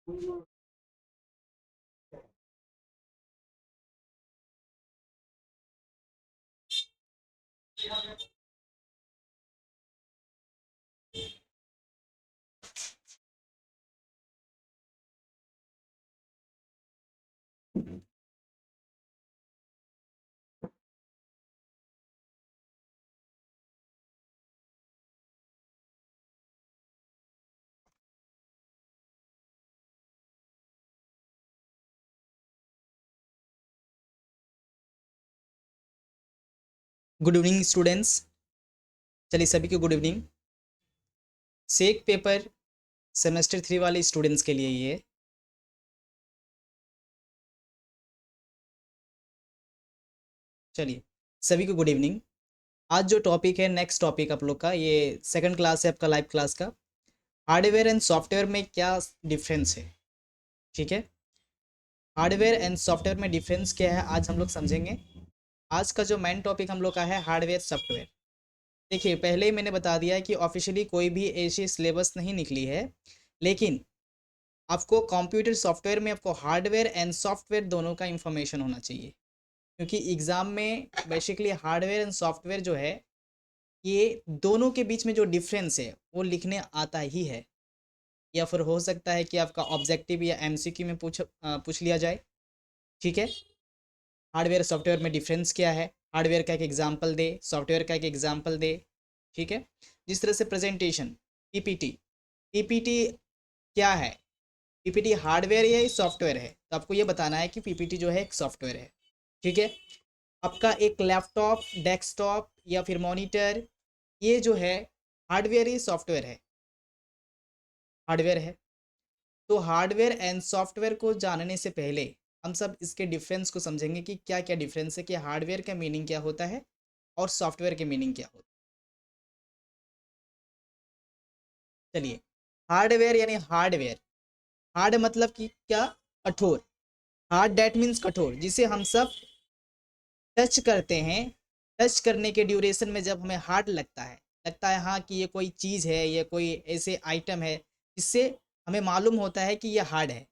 Good evening students. चलिए सभी को गुड इवनिंग। सेक पेपर सेमेस्टर 3 वाले स्टूडेंट्स के लिए ये चलिए सभी को गुड इवनिंग। आज जो टॉपिक है, नेक्स्ट टॉपिक आप लोग का, ये सेकंड क्लास है आपका, लाइव क्लास का। हार्डवेयर एंड सॉफ्टवेयर में क्या डिफरेंस है, ठीक है। हार्डवेयर एंड सॉफ्टवेयर में डिफरेंस क्या है आज हम लोग समझेंगे। आज का जो मेन टॉपिक हम लोग का है हार्डवेयर सॉफ्टवेयर। देखिए, पहले ही मैंने बता दिया है कि ऑफिशियली कोई भी ऐसी सिलेबस नहीं निकली है, लेकिन आपको कंप्यूटर सॉफ्टवेयर में आपको हार्डवेयर एंड सॉफ्टवेयर दोनों का इंफॉर्मेशन होना चाहिए, क्योंकि एग्ज़ाम में बेसिकली हार्डवेयर एंड सॉफ्टवेयर जो है, ये दोनों के बीच में जो डिफरेंस है वो लिखने आता ही है। या फिर हो सकता है कि आपका ऑब्जेक्टिव या एमसीक्यू में पूछ लिया जाए, ठीक है। हार्डवेयर सॉफ्टवेयर में डिफरेंस क्या है, हार्डवेयर का एक एग्जांपल दे, सॉफ्टवेयर का एक एग्जांपल दे, ठीक है। जिस तरह से प्रेजेंटेशन, पीपीटी, पीपीटी क्या है, पीपीटी हार्डवेयर या सॉफ्टवेयर है, तो आपको ये बताना है कि पीपीटी जो है एक सॉफ्टवेयर है, ठीक है। आपका एक लैपटॉप, डेस्कटॉप या फिर मॉनिटर, ये जो है हार्डवेयर ही सॉफ्टवेयर है, हार्डवेयर है। तो हार्डवेयर एंड सॉफ्टवेयर को जानने से पहले हम सब इसके डिफरेंस को समझेंगे कि क्या क्या डिफरेंस है, कि हार्डवेयर का मीनिंग क्या होता है और सॉफ्टवेयर के मीनिंग क्या होता है। चलिए, हार्डवेयर यानी हार्डवेयर, हार्ड मतलब कि क्या, कठोर। हार्ड डेट मीन्स कठोर, जिसे हम सब टच करते हैं। टच करने के ड्यूरेशन में जब हमें हार्ड लगता है हाँ कि ये कोई चीज़ है, ये कोई ऐसे आइटम है जिससे हमें मालूम होता है कि ये हार्ड है,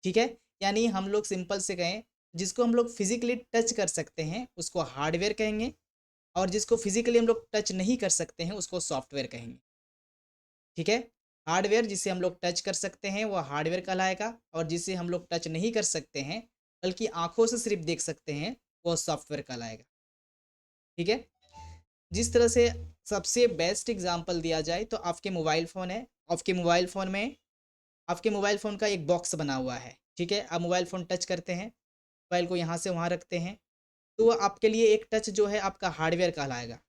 ठीक है। यानी हम लोग सिंपल से कहें, जिसको हम लोग फिजिकली टच कर सकते हैं उसको हार्डवेयर कहेंगे, और जिसको फिजिकली हम लोग टच नहीं कर सकते हैं उसको सॉफ्टवेयर कहेंगे, ठीक है। हार्डवेयर जिसे हम लोग टच कर सकते हैं वो हार्डवेयर कहलाएगा, और जिसे हम लोग टच नहीं कर सकते हैं बल्कि आंखों से सिर्फ देख सकते हैं वो सॉफ्टवेयर कहलाएगा, ठीक है। जिस तरह से सबसे बेस्ट एग्जांपल दिया जाए तो आपके मोबाइल फ़ोन है, आपके मोबाइल फ़ोन में आपके मोबाइल फ़ोन का एक बॉक्स बना हुआ है, ठीक है। आप मोबाइल फ़ोन टच करते हैं, मोबाइल को यहाँ से वहाँ रखते हैं, तो वो आपके लिए एक टच जो है आपका हार्डवेयर कहलाएगा।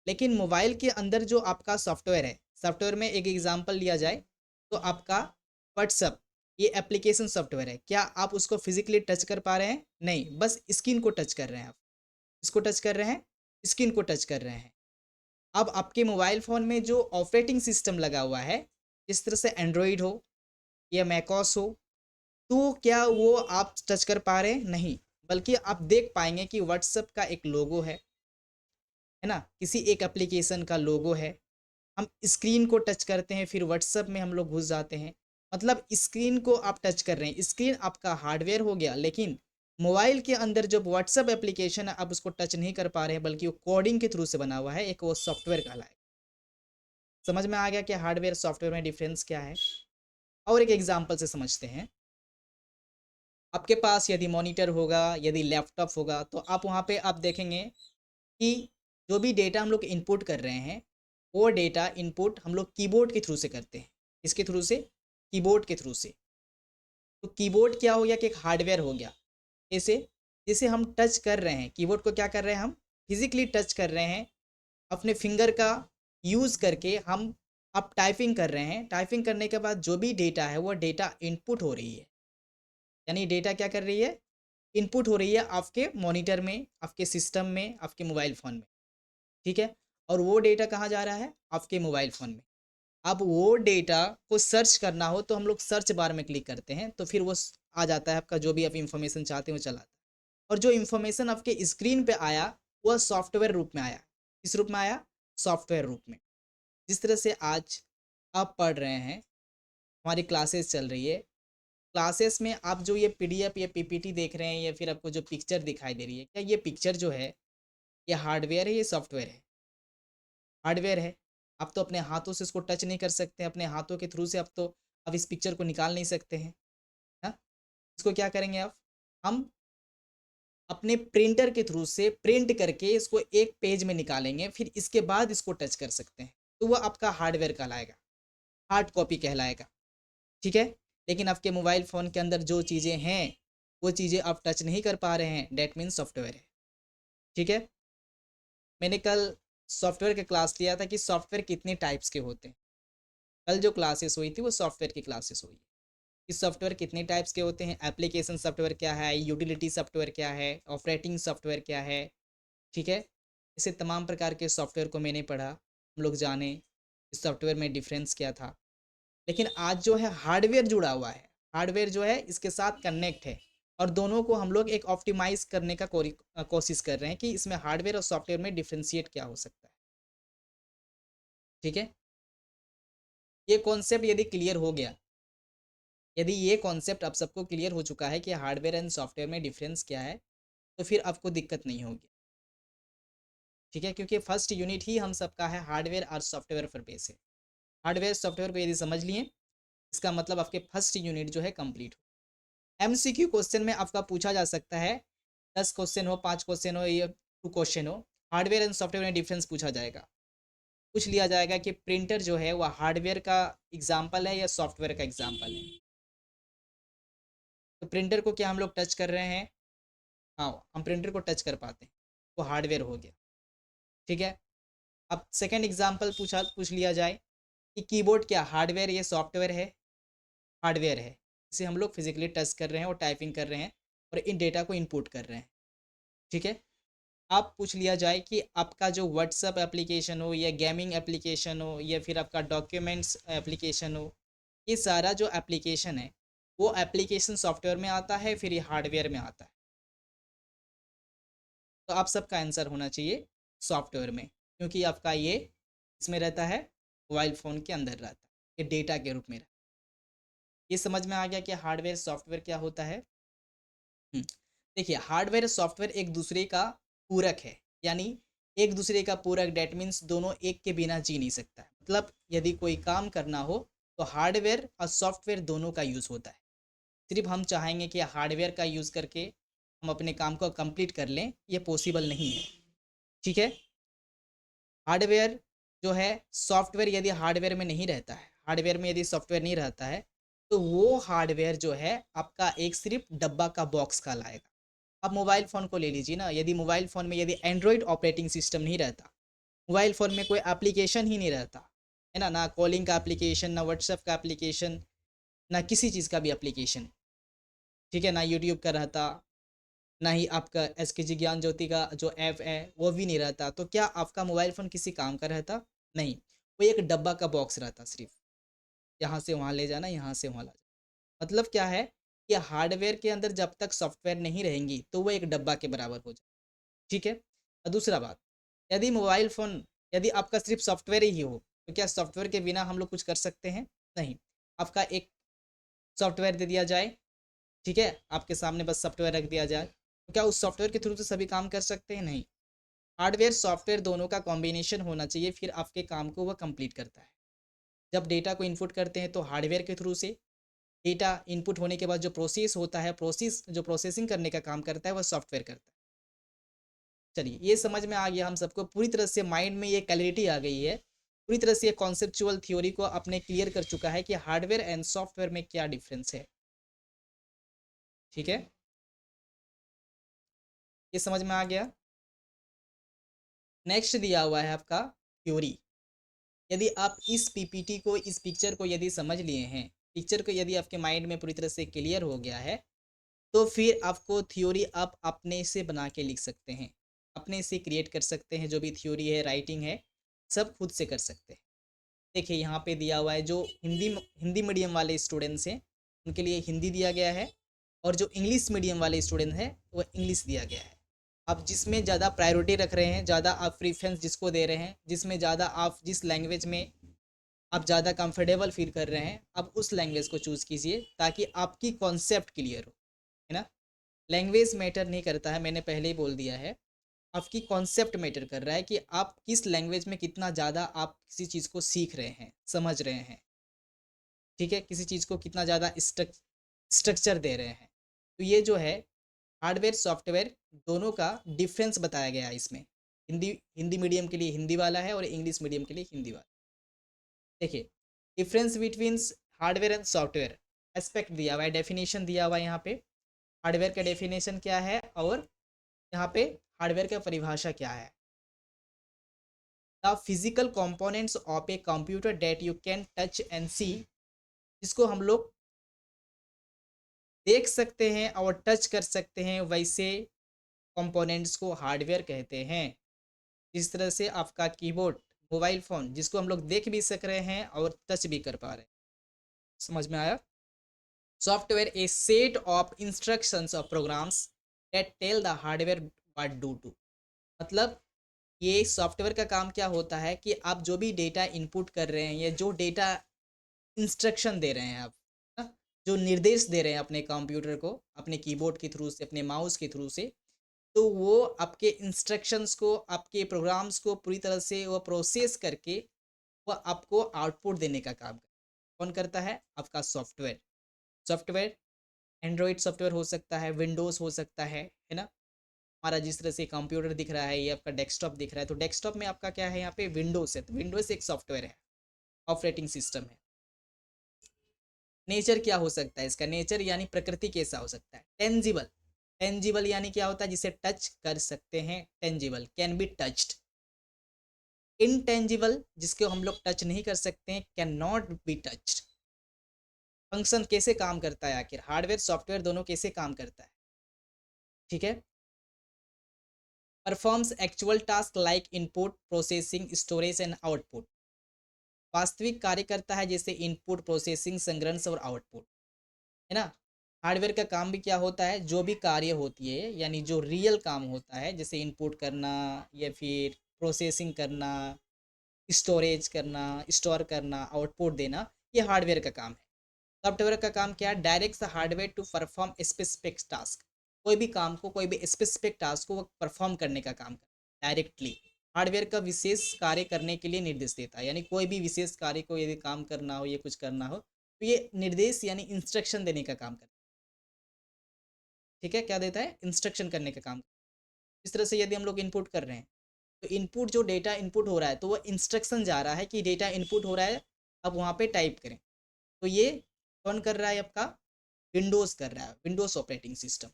लेकिन मोबाइल के अंदर जो आपका सॉफ्टवेयर है, सॉफ्टवेयर में एक एग्जांपल लिया जाए तो आपका व्हाट्सअप, ये एप्लीकेशन सॉफ्टवेयर है। क्या आप उसको फिजिकली टच कर पा रहे हैं? नहीं, बस स्क्रीन को टच कर रहे हैं आप। इसको टच कर रहे हैं, स्क्रीन को टच कर रहे हैं। अब आपके मोबाइल फ़ोन में जो ऑपरेटिंग सिस्टम लगा हुआ है, इस तरह से एंड्रॉयड हो या मैकओएस हो, तो क्या वो आप टच कर पा रहे हैं? नहीं, बल्कि आप देख पाएंगे कि व्हाट्सएप का एक लोगो है ना, किसी एक एप्लीकेशन का लोगो है। हम स्क्रीन को टच करते हैं, फिर व्हाट्सएप में हम लोग घुस जाते हैं। मतलब स्क्रीन को आप टच कर रहे हैं, स्क्रीन आपका हार्डवेयर हो गया, लेकिन मोबाइल के अंदर जो व्हाट्सएप एप्लीकेशन है आप उसको टच नहीं कर पा रहे हैं, बल्कि वो कोडिंग के थ्रू से बना हुआ है, एक वो सॉफ्टवेयर कहलाए। समझ में आ गया कि हार्डवेयर सॉफ्टवेयर में डिफरेंस क्या है। और एक एग्जांपल से समझते हैं। आपके पास यदि मॉनिटर होगा, यदि लैपटॉप होगा, तो आप वहाँ पे आप देखेंगे कि जो भी डेटा हम लोग इनपुट कर रहे हैं, वो डेटा इनपुट हम लोग कीबोर्ड के थ्रू से करते हैं। इसके थ्रू से, कीबोर्ड के थ्रू से। तो कीबोर्ड क्या हो गया कि एक हार्डवेयर हो गया। जैसे जैसे हम टच कर रहे हैं कीबोर्ड को, क्या कर रहे हैं, हम फिजिकली टच कर रहे हैं, अपने फिंगर का यूज़ करके हम अब टाइपिंग कर रहे हैं। टाइपिंग करने के बाद जो भी डेटा है वो डेटा इनपुट हो रही है, यानी डेटा क्या कर रही है, इनपुट हो रही है आपके मॉनिटर में, आपके सिस्टम में, आपके मोबाइल फ़ोन में, ठीक है। और वो डेटा कहाँ जा रहा है, आपके मोबाइल फ़ोन में। अब वो डेटा को सर्च करना हो तो हम लोग सर्च बार में क्लिक करते हैं, तो फिर वो आ जाता है आपका, जो भी आप इंफॉर्मेशन चाहते हैं वो चला आता है। और जो इंफॉर्मेशन आपके स्क्रीन पे आया वह सॉफ्टवेयर रूप में आया। किस रूप में आया, सॉफ्टवेयर रूप में। जिस तरह से आज आप पढ़ रहे हैं, हमारी क्लासेस चल रही है, क्लासेस में आप जो ये पीडीएफ या पीपीटी देख रहे हैं या फिर आपको जो पिक्चर दिखाई दे रही है, क्या ये पिक्चर जो है ये हार्डवेयर है, ये सॉफ्टवेयर है? हार्डवेयर है। आप तो अपने हाथों से इसको टच नहीं कर सकते, अपने हाथों के थ्रू से आप तो अब इस पिक्चर को निकाल नहीं सकते हैं। हाँ, इसको क्या करेंगे आप, हम अपने प्रिंटर के थ्रू से प्रिंट करके इसको एक पेज में निकालेंगे, फिर इसके बाद इसको टच कर सकते हैं, तो वह आपका हार्डवेयर कहलाएगा, हार्ड कॉपी कहलाएगा। ठीक है। लेकिन आपके मोबाइल फ़ोन के अंदर जो चीज़ें हैं वो चीज़ें आप टच नहीं कर पा रहे हैं, डेट मीन्स सॉफ्टवेयर है। ठीक है। मैंने कल सॉफ्टवेयर का क्लास लिया था कि सॉफ्टवेयर कितने टाइप्स के होते हैं। कल जो क्लासेस हुई थी वो सॉफ्टवेयर की क्लासेस हुई कि सॉफ्टवेयर कितने टाइप्स के होते हैं, एप्लीकेशन सॉफ्टवेयर क्या है, यूटिलिटी सॉफ्टवेयर क्या है, ऑपरेटिंग सॉफ्टवेयर क्या है। ठीक है। ऐसे तमाम प्रकार के सॉफ्टवेयर को मैंने पढ़ा, हम लोग जाने इस सॉफ्टवेयर में डिफरेंस क्या था। लेकिन आज जो है हार्डवेयर जुड़ा हुआ है, हार्डवेयर जो है इसके साथ कनेक्ट है, और दोनों को हम लोग एक ऑप्टिमाइज करने का कोशिश कर रहे हैं कि इसमें हार्डवेयर और सॉफ्टवेयर में डिफ्रेंशिएट क्या हो सकता है। ठीक है। ये कॉन्सेप्ट यदि क्लियर हो गया, यदि ये कॉन्सेप्ट आप सबको क्लियर हो चुका है कि हार्डवेयर एंड सॉफ्टवेयर में डिफरेंस क्या है, तो फिर आपको दिक्कत नहीं होगी। ठीक है, क्योंकि फर्स्ट यूनिट ही हम सबका है हार्डवेयर और सॉफ्टवेयर पर बेस है। हार्डवेयर सॉफ्टवेयर को यदि समझ लिए, इसका मतलब आपके फर्स्ट यूनिट जो है कंप्लीट हो। एमसीक्यू क्वेश्चन में आपका पूछा जा सकता है, 10 क्वेश्चन हो, 5 क्वेश्चन हो या 2 क्वेश्चन हो, हार्डवेयर एंड सॉफ्टवेयर में डिफरेंस पूछा जाएगा। पूछ लिया जाएगा कि प्रिंटर जो है वह हार्डवेयर का एग्जाम्पल है या सॉफ्टवेयर का एग्जाम्पल है। तो प्रिंटर को क्या हम लोग टच कर रहे हैं? हाँ, हम प्रिंटर को टच कर पाते हैं, वो हार्डवेयर हो गया। ठीक है। अब सेकंड एग्जांपल पूछ लिया जाए कि कीबोर्ड क्या हार्डवेयर या सॉफ्टवेयर है? हार्डवेयर है। इसे हम लोग फिजिकली टच कर रहे हैं और टाइपिंग कर रहे हैं और इन डेटा को इनपुट कर रहे हैं। ठीक है। अब पूछ लिया जाए कि आपका जो व्हाट्सअप एप्लीकेशन हो या गेमिंग एप्लीकेशन हो या फिर आपका डॉक्यूमेंट्स एप्लीकेशन हो, ये सारा जो एप्लीकेशन है वो एप्लीकेशन सॉफ्टवेयर में आता है फिर ये हार्डवेयर में आता है? तो आप सबका आंसर होना चाहिए सॉफ्टवेयर में, क्योंकि आपका ये इसमें रहता है, मोबाइल फ़ोन के अंदर रहता है, ये डेटा के रूप में रहता है। ये समझ में आ गया कि हार्डवेयर सॉफ्टवेयर क्या होता है। हम्म, देखिए हार्डवेयर सॉफ्टवेयर एक दूसरे का पूरक है, यानी एक दूसरे का पूरक, डेट मीन्स दोनों एक के बिना जी नहीं सकता है। मतलब यदि कोई काम करना हो तो हार्डवेयर और सॉफ्टवेयर दोनों का यूज़ होता है। सिर्फ हम चाहेंगे कि हार्डवेयर का यूज़ करके हम अपने काम को कंप्लीट कर लें, ये पॉसिबल नहीं है। ठीक है। हार्डवेयर जो है, सॉफ्टवेयर यदि हार्डवेयर में नहीं रहता है, हार्डवेयर में यदि सॉफ्टवेयर नहीं रहता है, तो वो हार्डवेयर जो है आपका एक सिर्फ डब्बा का बॉक्स कहलाएगा। आप मोबाइल फ़ोन को ले लीजिए ना, यदि मोबाइल फ़ोन में यदि एंड्रॉयड ऑपरेटिंग सिस्टम नहीं रहता, मोबाइल फ़ोन में कोई एप्लीकेशन ही नहीं रहता है ना, ना कॉलिंग का एप्लीकेशन, ना व्हाट्सएप का एप्लीकेशन, ना किसी चीज़ का भी एप्लीकेशन। ठीक है, ना यूट्यूब का रहता, ना ही आपका एसकेजी ज्ञान ज्योति का जो ऐप है वो भी नहीं रहता, तो क्या आपका मोबाइल फ़ोन किसी काम का रहता? नहीं। वो एक डब्बा का बॉक्स रहता सिर्फ, यहाँ से वहाँ ले जाना, यहाँ से वहाँ ला जाना। मतलब क्या है कि हार्डवेयर के अंदर जब तक सॉफ्टवेयर नहीं रहेंगी तो वो एक डब्बा के बराबर हो जाए। ठीक है। और दूसरा बात, यदि मोबाइल फ़ोन, यदि आपका सिर्फ सॉफ्टवेयर ही हो, तो क्या सॉफ्टवेयर के बिना हम लोग कुछ कर सकते हैं? नहीं। आपका एक सॉफ्टवेयर दे दिया जाए, ठीक है, आपके सामने बस सॉफ्टवेयर रख दिया जाए, तो क्या उस सॉफ्टवेयर के थ्रू से सभी काम कर सकते हैं? नहीं। हार्डवेयर सॉफ्टवेयर दोनों का कॉम्बिनेशन होना चाहिए, फिर आपके काम को वह कंप्लीट करता है। जब डेटा को इनपुट करते हैं तो हार्डवेयर के थ्रू से, डेटा इनपुट होने के बाद जो प्रोसेस होता है, जो प्रोसेसिंग करने का काम करता है वह सॉफ्टवेयर करता है। चलिए ये समझ में आ गया, हम सबको पूरी तरह से माइंड में ये क्लैरिटी आ गई है, पूरी तरह से ये कॉन्सेप्चुअल थ्योरी को आपने क्लियर कर चुका है कि हार्डवेयर एंड सॉफ्टवेयर में क्या डिफरेंस है। ठीक है, ये समझ में आ गया। नेक्स्ट दिया हुआ है आपका थ्योरी। यदि आप इस पीपीटी को, इस पिक्चर को यदि समझ लिए हैं, पिक्चर को यदि आपके माइंड में पूरी तरह से क्लियर हो गया है, तो फिर आपको थ्योरी आप अपने से बना के लिख सकते हैं, अपने से क्रिएट कर सकते हैं। जो भी थ्योरी है, राइटिंग है, सब खुद से कर सकते हैं। देखिए यहाँ पे दिया हुआ है, जो हिंदी मीडियम वाले स्टूडेंट्स हैं उनके लिए हिंदी दिया गया है, और जो इंग्लिश मीडियम वाले स्टूडेंट हैं वो इंग्लिश दिया गया है। आप जिसमें ज़्यादा प्रायोरिटी रख रहे हैं, ज़्यादा आप प्रीफ्रेंस जिसको दे रहे हैं, जिसमें ज़्यादा आप जिस लैंग्वेज में आप ज़्यादा कंफर्टेबल फील कर रहे हैं, आप उस लैंग्वेज को चूज़ कीजिए ताकि आपकी कॉन्सेप्ट क्लियर हो, है ना। लैंग्वेज मैटर नहीं करता है, मैंने पहले ही बोल दिया है। आपकी कॉन्सेप्ट मैटर कर रहा है कि आप किस लैंग्वेज में कितना ज़्यादा आप किसी चीज़ को सीख रहे हैं, समझ रहे हैं, ठीक है, किसी चीज़ को कितना ज़्यादा स्ट्रक्चर दे रहे हैं। तो ये जो है हार्डवेयर सॉफ्टवेयर दोनों का डिफरेंस बताया गया है इसमें। हिंदी हिंदी मीडियम के लिए हिंदी वाला है और इंग्लिश मीडियम के लिए हिंदी वाला। देखिए difference between hardware and software aspect दिया हुआ है, डेफिनेशन दिया हुआ है यहाँ पे। हार्डवेयर का डेफिनेशन क्या है और यहाँ पे हार्डवेयर का परिभाषा क्या है। The physical components of a computer that you can touch and see, जिसको हम लोग देख सकते हैं और टच कर सकते हैं, वैसे कंपोनेंट्स को हार्डवेयर कहते हैं। जिस तरह से आपका कीबोर्ड, मोबाइल फ़ोन जिसको हम लोग देख भी सक रहे हैं और टच भी कर पा रहे हैं। समझ में आया। Software a set of instructions और programs that tell the hardware what do to. मतलब ये सॉफ्टवेयर का काम क्या होता है कि आप जो भी डेटा इनपुट कर रहे हैं या जो डेटा इंस्ट्रक्शन दे रहे हैं आप, ना, जो निर्देश दे रहे हैं अपने कंप्यूटर को, अपने कीबोर्ड के थ्रू से, अपने माउस के थ्रू से, तो वो आपके इंस्ट्रक्शंस को, आपके प्रोग्राम्स को पूरी तरह से वो प्रोसेस करके वह आपको आउटपुट देने का काम कौन करता है? आपका सॉफ्टवेयर। सॉफ्टवेयर एंड्रॉइड सॉफ्टवेयर हो सकता है, विंडोज़ हो सकता है ना। हमारा जिस तरह से कंप्यूटर दिख रहा है, ये आपका डेस्कटॉप दिख रहा है, तो डेस्कटॉप में आपका क्या है, यहाँ पे विंडोज़ है, तो विंडोज़ एक सॉफ्टवेयर है, ऑपरेटिंग सिस्टम है। नेचर क्या हो सकता है इसका? नेचर यानी प्रकृति कैसा हो सकता है? टेंजिबल। टेंजिबल यानी क्या होता है? जिसे टच कर सकते हैं, tangible, can be touched. Intangible जिसको हम लोग टच नहीं कर सकते हैं, can not be touched. Function कैसे काम करता है आखिर? हार्डवेयर सॉफ्टवेयर दोनों कैसे काम करता है, ठीक है। Performs actual task like input, processing, storage and output. वास्तविक कार्य करता है जैसे इनपुट, प्रोसेसिंग, संग्रहण और आउटपुट, है ना। हार्डवेयर का काम भी क्या होता है? जो भी कार्य होती है यानी जो रियल काम होता है, जैसे इनपुट करना या फिर प्रोसेसिंग करना, स्टोरेज करना, स्टोर करना, आउटपुट देना, ये हार्डवेयर का काम है। सॉफ्टवेयर का काम क्या है? Direct hardware to perform specific task. कोई भी काम को, कोई भी स्पेसिफिक टास्क को वो परफॉर्म करने का काम करता है डायरेक्टली। हार्डवेयर का विशेष कार्य करने के लिए निर्देश देता है, यानी कोई भी विशेष कार्य को यदि काम करना हो या कुछ करना हो तो ये निर्देश यानी इंस्ट्रक्शन देने का काम करता है, ठीक है। क्या देता है? इंस्ट्रक्शन करने का काम। इस तरह से यदि हम लोग इनपुट कर रहे हैं तो इनपुट, जो डेटा इनपुट हो रहा है, तो वो इंस्ट्रक्शन जा रहा है कि डेटा इनपुट हो रहा है, अब वहाँ पे टाइप करें। तो ये कौन कर रहा है? आपका विंडोज़ कर रहा है, विंडोज़ ऑपरेटिंग सिस्टम,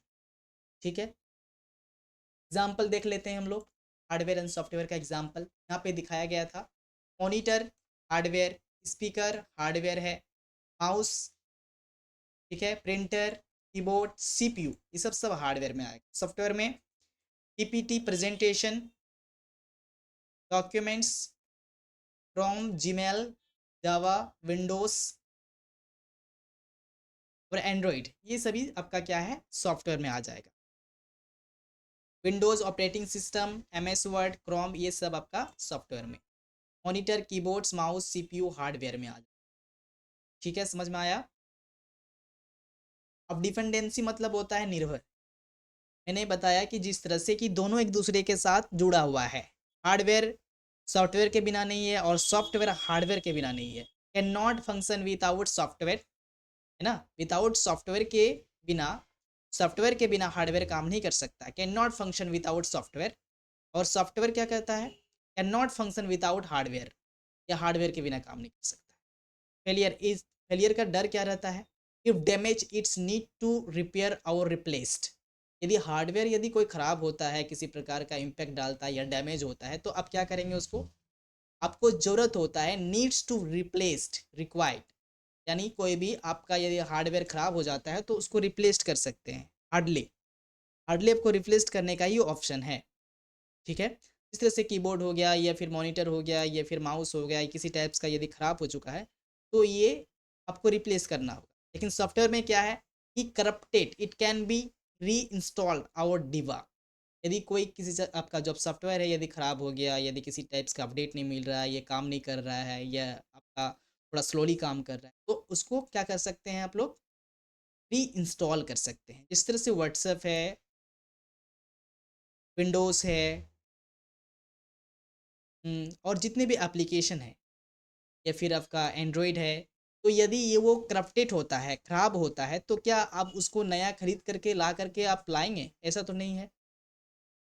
ठीक है। एग्जाम्पल देख लेते हैं हम लोग, हार्डवेयर एंड सॉफ्टवेयर का एग्जाम्पल यहाँ पे दिखाया गया था। मॉनिटर हार्डवेयर, स्पीकर हार्डवेयर है, माउस, ठीक है, प्रिंटर, कीबोर्ड, सीपीयू, ये सब सब हार्डवेयर में आएगा। सॉफ्टवेयर में PPT presentation, documents, Chrome, Gmail, Java, Windows और एंड्रॉइड, ये सभी आपका क्या है? सॉफ्टवेयर में आ जाएगा। Windows operating system, MS Word, Chrome, ये सब आपका सॉफ्टवेयर में। Monitor, keyboards, mouse, CPU hardware में आ जाए, ठीक है। समझ में आया। अब डिपेंडेंसी मतलब होता है निर्भर। मैंने बताया कि जिस तरह से कि दोनों एक दूसरे के साथ जुड़ा हुआ है, हार्डवेयर सॉफ्टवेयर के बिना नहीं है और सॉफ्टवेयर हार्डवेयर के बिना नहीं है। Can not function without software, है ना। विदाउट सॉफ्टवेयर के बिना, सॉफ्टवेयर के बिना हार्डवेयर काम नहीं कर सकता। Can not function without software. और सॉफ्टवेयर क्या कहता है? Can not function without hardware, या हार्डवेयर के बिना काम नहीं कर सकता। फेलियर का डर क्या रहता है? If damage it's need to repair और रिप्लेस्ड। यदि हार्डवेयर यदि कोई ख़राब होता है, किसी प्रकार का इम्पैक्ट डालता है या डैमेज होता है, तो आप क्या करेंगे उसको? आपको ज़रूरत होता है, नीड्स टू रिप्लेस्ड, रिक्वायर्ड, यानी कोई भी आपका यदि हार्डवेयर ख़राब हो जाता है तो उसको रिप्लेस कर सकते हैं। हार्डली हार्डली आपको रिप्लेस करने का ही ऑप्शन है, ठीक है। इस तरह से कीबोर्ड हो गया या फिर मॉनिटर हो गया या फिर माउस हो गया, किसी टाइप्स का यदि ख़राब हो चुका है तो ये आपको रिप्लेस करना होगा। लेकिन सॉफ्टवेयर में क्या है कि करप्टेड इट कैन बी री इंस्टॉल्ड आवर डिवा। यदि कोई किसी से आपका जब सॉफ्टवेयर है यदि ख़राब हो गया, यदि किसी टाइप्स का अपडेट नहीं मिल रहा है, ये काम नहीं कर रहा है, या आपका थोड़ा स्लोली काम कर रहा है, तो उसको क्या कर सकते हैं आप लोग, री इंस्टॉल कर सकते हैं। जिस तरह से व्हाट्सएप है, विंडोज़ है, और जितने भी एप्लीकेशन हैं, या फिर आपका एंड्रॉयड है, तो यदि ये वो करप्टेड होता है, ख़राब होता है, तो क्या आप उसको नया खरीद करके ला करके आप लाएँगे? ऐसा तो नहीं है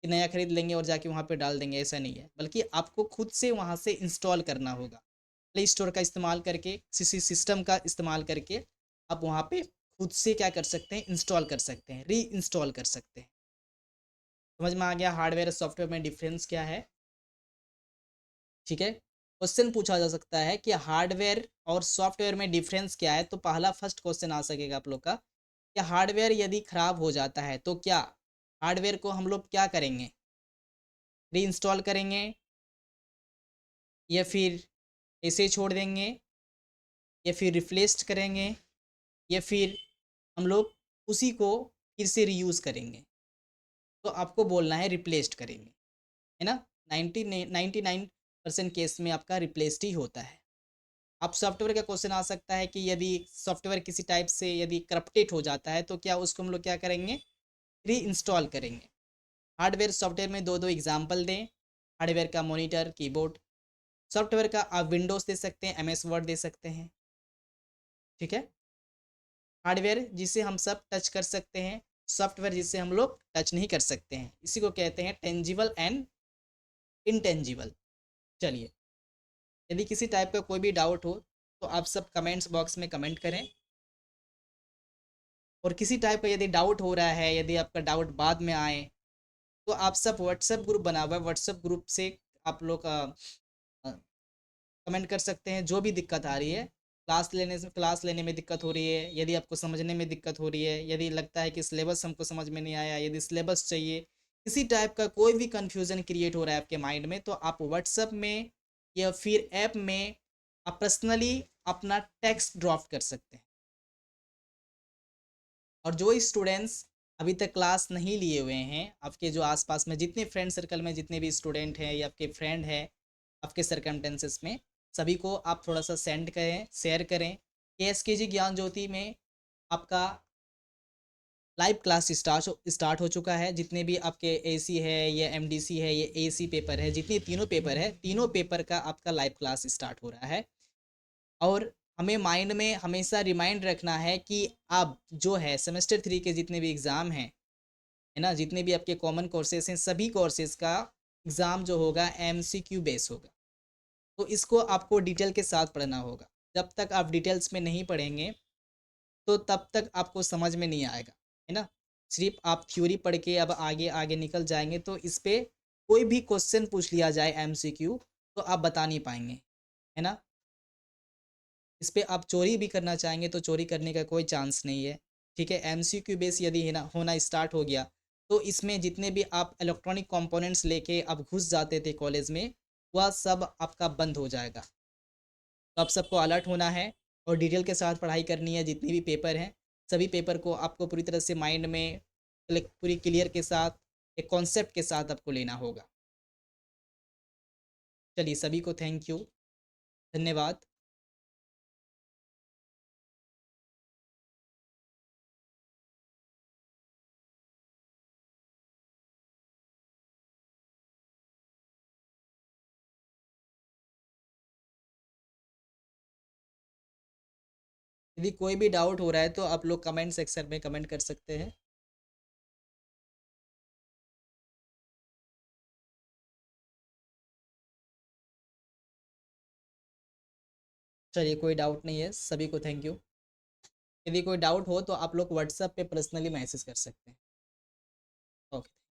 कि नया खरीद लेंगे और जाके वहाँ पे डाल देंगे, ऐसा नहीं है। बल्कि आपको खुद से वहाँ से इंस्टॉल करना होगा। प्ले स्टोर का इस्तेमाल करके, किसी सिस्टम का इस्तेमाल करके आप वहाँ पे खुद से क्या कर सकते हैं, इंस्टॉल कर सकते हैं, री-इंस्टॉल कर सकते हैं। समझ में आ गया हार्डवेयर और सॉफ्टवेयर में डिफ़रेंस क्या है? ठीक है? क्वेश्चन पूछा जा सकता है कि हार्डवेयर और सॉफ्टवेयर में डिफरेंस क्या है? तो पहला फर्स्ट क्वेश्चन आ सकेगा आप लोग का, कि हार्डवेयर यदि खराब हो जाता है तो क्या हार्डवेयर को हम लोग क्या करेंगे? रीइंस्टॉल करेंगे या फिर ऐसे ही छोड़ देंगे या फिर रिप्लेस्ड करेंगे या फिर हम लोग उसी को फिर से रीयूज़ करेंगे? तो आपको बोलना है रिप्लेस्ड करेंगे, है ना? 99% केस में आपका रिप्लेस्ड ही होता है। अब सॉफ्टवेयर का क्वेश्चन आ सकता है कि यदि सॉफ्टवेयर किसी टाइप से यदि करप्टेड हो जाता है तो क्या उसको हम लोग क्या करेंगे, री इंस्टॉल करेंगे। हार्डवेयर सॉफ्टवेयर में दो दो एग्जाम्पल दें। हार्डवेयर का मॉनिटर, कीबोर्ड। सॉफ्टवेयर का आप विंडोज़ दे सकते हैं, एमएस वर्ड दे सकते हैं। ठीक है। हार्डवेयर जिसे हम सब टच कर सकते हैं, सॉफ्टवेयर जिसे हम लोग टच नहीं कर सकते हैं, इसी को कहते हैं टेंजिबल एंड इनटेंजिबल। चलिए, यदि किसी टाइप का कोई भी डाउट हो तो आप सब कमेंट्स बॉक्स में कमेंट करें। और किसी टाइप का यदि डाउट हो रहा है, यदि आपका डाउट बाद में आए, तो आप सब व्हाट्सएप ग्रुप बना हुआ है, व्हाट्सएप ग्रुप से आप लोग कमेंट कर सकते हैं जो भी दिक्कत आ रही है। क्लास लेने में दिक्कत हो रही है, यदि आपको समझने में दिक्कत हो रही है, यदि लगता है कि सिलेबस हमको समझ में नहीं आया, यदि सिलेबस चाहिए, किसी टाइप का कोई भी कन्फ्यूज़न क्रिएट हो रहा है आपके माइंड में, तो आप व्हाट्सएप में या फिर ऐप में आप पर्सनली अपना टेक्स्ट ड्रॉप कर सकते हैं। और जो स्टूडेंट्स अभी तक क्लास नहीं लिए हुए हैं, आपके जो आसपास में जितने फ्रेंड सर्कल में जितने भी स्टूडेंट हैं या आपके फ्रेंड हैं, आपके सर्कमटेंसेस में, सभी को आप थोड़ा सा सेंड करें, शेयर करें। KSKG ज्ञान ज्योति में आपका लाइव क्लास स्टार्ट हो चुका है। जितने भी आपके AC है या MDC है या AC पेपर है, जितने तीनों पेपर है, तीनों पेपर का आपका लाइव क्लास स्टार्ट हो रहा है। और हमें माइंड में हमेशा रिमाइंड रखना है कि अब जो है सेमेस्टर 3 के जितने भी एग्ज़ाम हैं, है ना, जितने भी आपके कॉमन कोर्सेज हैं, सभी कोर्सेज का एग्ज़ाम जो होगा MCQ बेस होगा। तो इसको आपको डिटेल के साथ पढ़ना होगा। जब तक आप डिटेल्स में नहीं पढ़ेंगे तो तब तक आपको समझ में नहीं आएगा, है ना। सिर्फ आप थ्योरी पढ़ के अब आगे आगे निकल जाएंगे तो इस पे कोई भी क्वेश्चन पूछ लिया जाए MCQ, तो आप बता नहीं पाएंगे, है ना। इस पे आप चोरी भी करना चाहेंगे तो चोरी करने का कोई चांस नहीं है। ठीक है, MCQ बेस यदि है ना होना स्टार्ट हो गया, तो इसमें जितने भी आप इलेक्ट्रॉनिक कंपोनेंट्स लेके आप घुस जाते थे कॉलेज में, वह सब आपका बंद हो जाएगा। तो आप सबको अलर्ट होना है और डिटेल के साथ पढ़ाई करनी है। जितने भी पेपर हैं, सभी पेपर को आपको पूरी तरह से माइंड में पूरी क्लियर के साथ, एक कॉन्सेप्ट के साथ आपको लेना होगा। चलिए, सभी को थैंक यू, धन्यवाद। यदि कोई भी डाउट हो रहा है तो आप लोग कमेंट सेक्शन में कमेंट कर सकते हैं। चलिए, कोई डाउट नहीं है, सभी को थैंक यू। यदि कोई डाउट हो तो आप लोग व्हाट्सएप पे पर्सनली मैसेज कर सकते हैं। ओके।